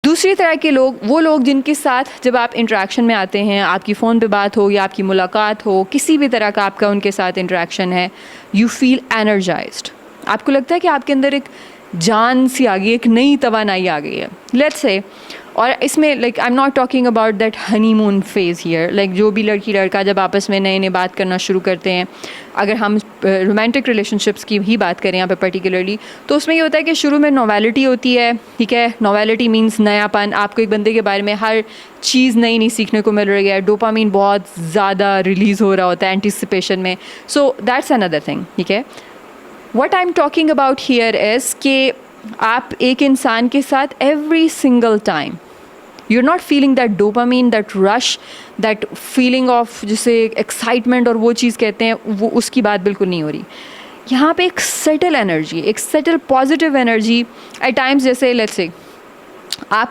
दूसरी तरह के लोग, वो लोग जिनके साथ जब आप इंटरेक्शन में आते हैं, आपकी फ़ोन पे बात हो या आपकी मुलाकात हो, किसी भी तरह का आपका उनके साथ इंटरेक्शन है, यू फील एनर्जाइज्ड। आपको लगता है कि आपके अंदर एक जान सी आ गई, एक नई तवानाई आ गई है, लेट्स से। और इसमें like I am not talking about that honeymoon phase here, like जो भी लड़की लड़का जब आपस में नए नए बात करना शुरू करते हैं, अगर हम रोमांटिक रिलेशनशिप्स की ही बात करें यहाँ पे पर्टिकुलरली, तो उसमें ये होता है कि शुरू में नॉवेलिटी होती है, ठीक है। नॉवेलिटी मीन्स नयापन, आपको एक बंदे के बारे में हर चीज़ नई नई सीखने को मिल रही है, डोपामीन बहुत ज़्यादा रिलीज़ हो रहा होता है एंटिसिपेशन में, सो दैट्स अनदर थिंग, ठीक है। What I am talking about here is कि आप एक इंसान के साथ every single time you're not feeling that dopamine, that rush, that feeling of जिसे एक्साइटमेंट और वो चीज़ कहते हैं, वो उसकी बात बिल्कुल नहीं हो रही। यहाँ पे एक सेटल एनर्जी, एक settle positive energy at times, जैसे लेट्स से आप